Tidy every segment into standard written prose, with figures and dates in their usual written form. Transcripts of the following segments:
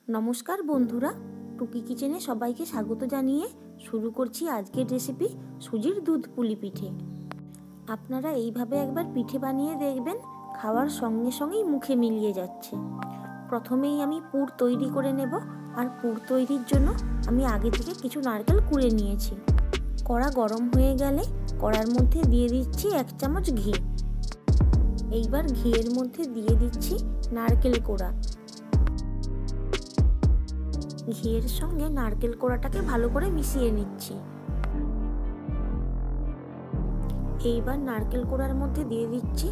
নমস্কার বন্ধুরা, টুকি কিচেনে সবাইকে স্বাগত জানিয়ে শুরু করছি আজকের রেসিপি সুজির দুধ পুলি পিঠে। আপনারা এইভাবে একবার পিঠে বানিয়ে দেখবেন, খাওয়ার সঙ্গে সঙ্গেই মুখে মিলিয়ে যাচ্ছে। প্রথমেই আমি পুর তৈরি করে নেব, আর পুর তৈরির জন্য আমি আগে থেকে কিছু নারকেল কুড়ে নিয়েছি। কড়া গরম হয়ে গেলে কড়ার মধ্যে দিয়ে দিচ্ছি 1 চামচ ঘি। এইবার ঘিয়ের মধ্যে দিয়ে দিচ্ছি নারকেল কোড়া। ঘিয়ের সঙ্গে নারকেল কোড়াটাকে ভালো করে মিশিয়ে নিচ্ছি। এইবার নারকেল কোড়ার মধ্যে দিয়ে দিচ্ছি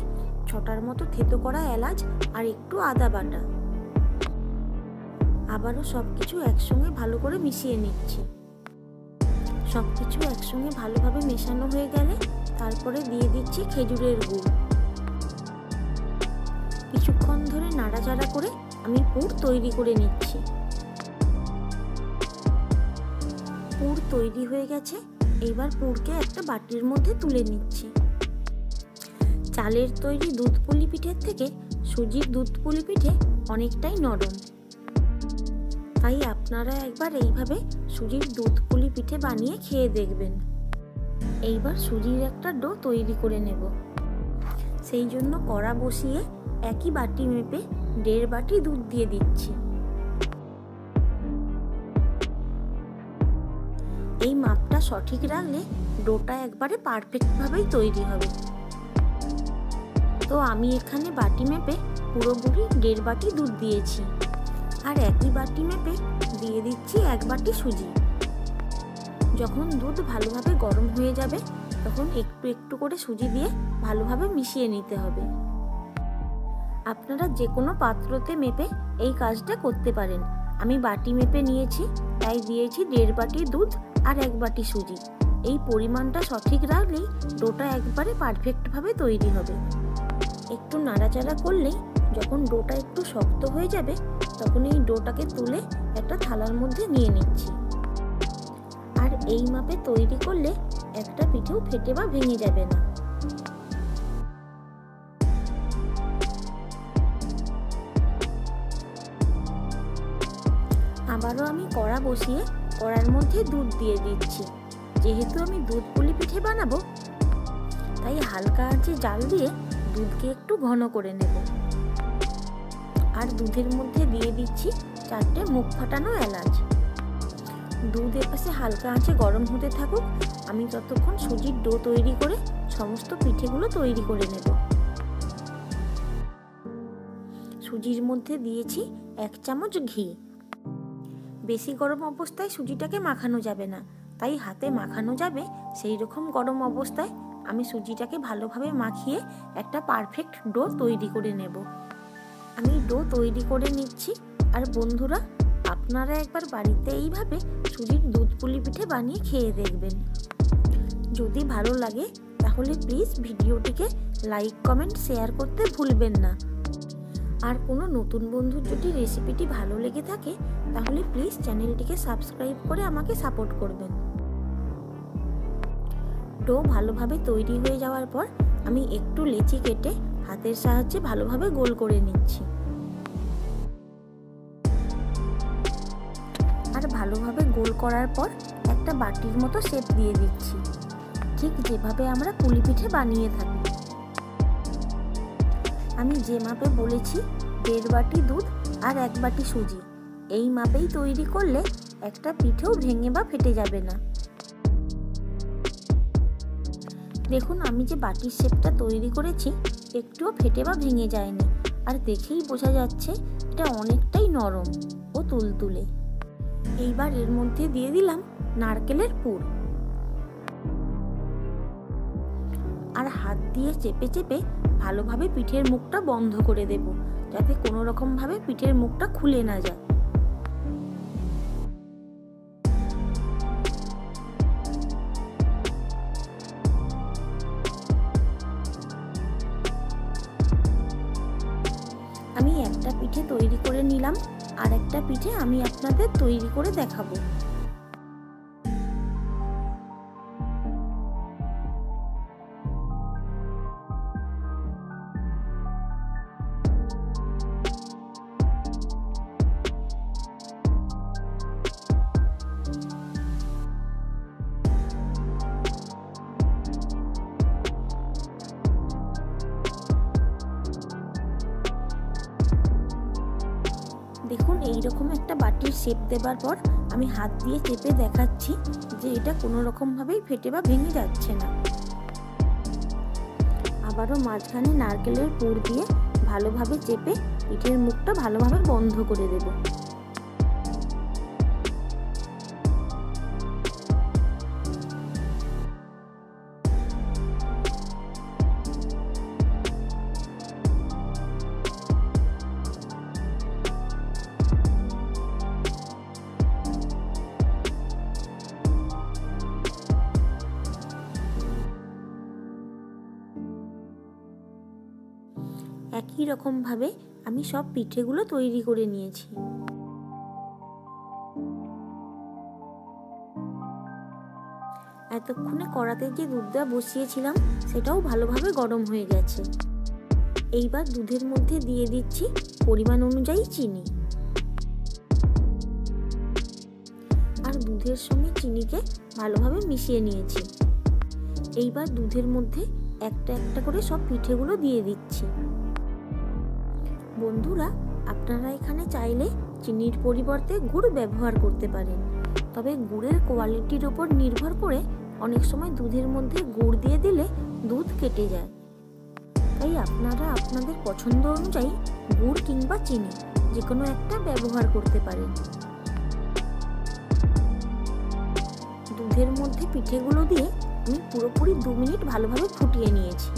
6টার মতো থেতো করা এলাচ আর একটু আদা বাটা। আবারও সবকিছু একসঙ্গে ভালো করে মিশিয়ে নিচ্ছি। সবকিছু একসঙ্গে ভালোভাবে মেশানো হয়ে গেলে তারপরে দিয়ে দিচ্ছি খেজুরের গুড়। কিছুক্ষণ ধরে নাড়াচাড়া করে আমি পুর তৈরি করে নিচ্ছি। পুর তৈরি হয়ে গেছে, এইবার পুরকে একটা বাটির মধ্যে তুলে নিচ্ছি। চালের তৈরি দুধ পুলি পিঠের থেকে সুজির দুধ পুলি পিঠে অনেকটাই নরম, তাই আপনারা একবার এইভাবে সুজির দুধ পুলি পিঠে বানিয়ে খেয়ে দেখবেন। এইবার সুজির একটা ডো তৈরি করে নেব। সেই জন্য কড়া বসিয়ে একই বাটি মেপে 1.5 বাটি দুধ দিয়ে দিচ্ছি। এই মাপটা সঠিক রাখলে ডোটা একবারে পারফেক্টভাবেই তৈরি হবে। তো আমি এখানে বাটি মেপে পুরোপুরি 1.5 বাটি দুধ দিয়েছি, আর একই বাটি মেপে দিয়ে দিচ্ছি 1 বাটি সুজি। যখন দুধ ভালোভাবে গরম হয়ে যাবে তখন একটু একটু করে সুজি দিয়ে ভালোভাবে মিশিয়ে নিতে হবে। আপনারা যে কোনো পাত্রতে মেপে এই কাজটা করতে পারেন। আমি বাটি মেপে নিয়েছি, তাই দিয়েছি 1.5 বাটি দুধ আর 1 বাটি সুজি। এই পরিমাণটা সঠিক রাখলেই ডোটা একবারে পারফেক্টভাবে তৈরি হবে। একটু নাড়াচাড়া করলেই যখন ডোটা একটু শক্ত হয়ে যাবে তখন এই ডোটাকে তুলে একটা থালার মধ্যে নিয়ে নিচ্ছি। আর এই মাপে তৈরি করলে একটা পিঠেও ফেটে বা ভেঙে যাবে না। আবারও আমি কড়া বসিয়ে কড়ার মধ্যে দুধ দিয়ে দিচ্ছি। যেহেতু আমি দুধ পুলি পিঠে বানাবো, তাই হালকা আঁচে জাল দিয়ে দুধকে একটু ঘন করে নেব। আর দুধের মধ্যে দিয়ে দিচ্ছি 4টে মুখ ফাটানো এলাচ। দুধ এপাশে হালকা আঁচে গরম হতে থাকুক, আমি ততক্ষণ সুজির ডো তৈরি করে সমস্ত পিঠেগুলো তৈরি করে নেব। সুজির মধ্যে দিয়েছি 1 চামচ ঘি। বেশি গরম অবস্থায় সুজিটাকে মাখানো যাবে না, তাই হাতে মাখানো যাবে সেই রকম গরম অবস্থায় আমি সুজিটাকে ভালোভাবে মাখিয়ে একটা পারফেক্ট ডো তৈরি করে নেব। আমি ডো তৈরি করে নিচ্ছি। আর বন্ধুরা, আপনারা একবার বাড়িতে এইভাবে সুজির দুধ পুলি পিঠে বানিয়ে খেয়ে দেখবেন। যদি ভালো লাগে তাহলে প্লিজ ভিডিওটিকে লাইক, কমেন্ট, শেয়ার করতে ভুলবেন না। আর কোনো নতুন বন্ধুর যদি রেসিপিটি ভালো লেগে থাকে তাহলে প্লিজ চ্যানেলটিকে সাবস্ক্রাইব করে আমাকে সাপোর্ট করবেন। ডো ভালোভাবে তৈরি হয়ে যাওয়ার পর আমি একটু লেচি কেটে হাতের সাহায্যে ভালোভাবে গোল করে নিচ্ছি। আর ভালোভাবে গোল করার পর একটা বাটির মতো শেপ দিয়ে দিচ্ছি, ঠিক যেভাবে আমরা পুলি পিঠে বানিয়ে থাকি। আমি যে মাপে বলেছি 1.5 বাটি দুধ আর 1 বাটি সুজি, এই মাপেই তৈরি করলে একটা পিঠেও ভেঙে বা ফেটে যাবে না। দেখুন, আমি যে বাটির শেপটা তৈরি করেছি একটুও ফেটে বা ভেঙে যায়নি, আর দেখেই বোঝা যাচ্ছে এটা অনেকটাই নরম ও তুলতুলে। এইবার এর মধ্যে দিয়ে দিলাম নারকেলের পুর, আর হাত দিয়ে চেপে চেপে ভালোভাবে পিঠের মুখটা বন্ধ করে দেব, যাতে কোনো রকম ভাবে পিঠের মুখটা খুলে না যায়। আমি একটা পিঠে তৈরি করে নিলাম, আর একটা পিঠে আমি আপনাদের তৈরি করে দেখাবো। দেখুন এইরকম একটা বাটির শেপ দেবার পর আমি হাত দিয়ে চেপে দেখাচ্ছি যে এটা কোনো রকমভাবেই ফেটে বা ভেঙে যাচ্ছে না। আবারও মাঝখানে নারকেলের পুর দিয়ে ভালোভাবে চেপে পিঠের মুখটা ভালোভাবে বন্ধ করে দেব। একই রকমভাবে আমি সব পিঠেগুলো তৈরি করে নিয়েছি। এতক্ষণে কড়াতে যে দুধটা বসিয়েছিলাম সেটাও ভালোভাবে গরম হয়ে গেছে। এইবার দুধের মধ্যে দিয়ে দিচ্ছি পরিমাণ অনুযায়ী চিনি, আর দুধের সঙ্গে চিনিকে ভালোভাবে মিশিয়ে নিয়েছি। এইবার দুধের মধ্যে একটা একটা করে সব পিঠেগুলো দিয়ে দিচ্ছি। বন্ধুরা, আপনারা এখানে চাইলে চিনির পরিবর্তে গুড় ব্যবহার করতে পারেন, তবে গুড়ের কোয়ালিটির উপর নির্ভর করে অনেক সময় দুধের মধ্যে গুড় দিয়ে দিলে দুধ কেটে যায়। তাই আপনারা আপনাদের পছন্দ অনুযায়ী গুড় কিংবা চিনি যে কোনো একটা ব্যবহার করতে পারেন। দুধের মধ্যে পিঠেগুলো দিয়ে আমি পুরোপুরি 2 মিনিট ভালোভাবে ফুটিয়ে নিয়েছি,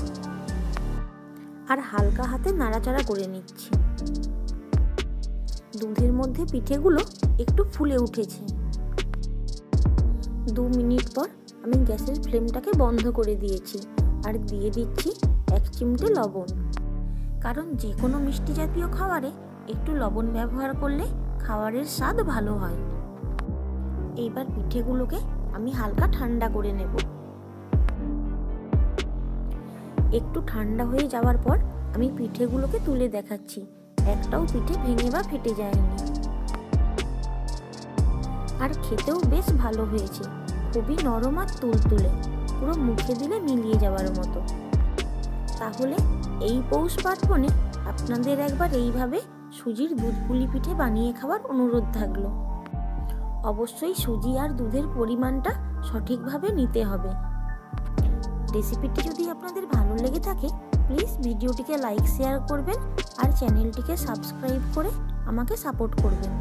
আর হালকা হাতে নাড়াচাড়া করে নিচ্ছি। দুধের মধ্যে পিঠেগুলো একটু ফুলে উঠেছে। 2 মিনিট পর আমি গ্যাসের ফ্লেমটাকে বন্ধ করে দিয়েছি আর দিয়ে দিচ্ছি 1 চিমটে লবণ, কারণ যে কোনো মিষ্টি জাতীয় খাবারে একটু লবণ ব্যবহার করলে খাবারের স্বাদ ভালো হয়। এইবার পিঠেগুলোকে আমি হালকা ঠান্ডা করে নেব। একটু ঠান্ডা হয়ে যাওয়ার পর আমি পিঠেগুলোকে তুলে দেখাচ্ছি, একটাও পিঠে ভেঙে বা ফেটে যায়নি, আর খেতেও বেশ ভালো হয়েছে। খুবই নরম আর তুলতুলে, পুরো মুখে দিলে মিলিয়ে যাওয়ার মতো। তাহলে এই পৌষ পার্বণে আপনাদের একবার এইভাবে সুজির দুধ পুলি পিঠে বানিয়ে খাওয়ার অনুরোধ থাকলো। অবশ্যই সুজি আর দুধের পরিমাণটা সঠিকভাবে নিতে হবে। রেসিপিটি যদি আপনাদের ভালো লেগে থাকে প্লিজ ভিডিওটিকে লাইক শেয়ার করবেন আর চ্যানেলটিকে সাবস্ক্রাইব করে আমাকে সাপোর্ট করবেন।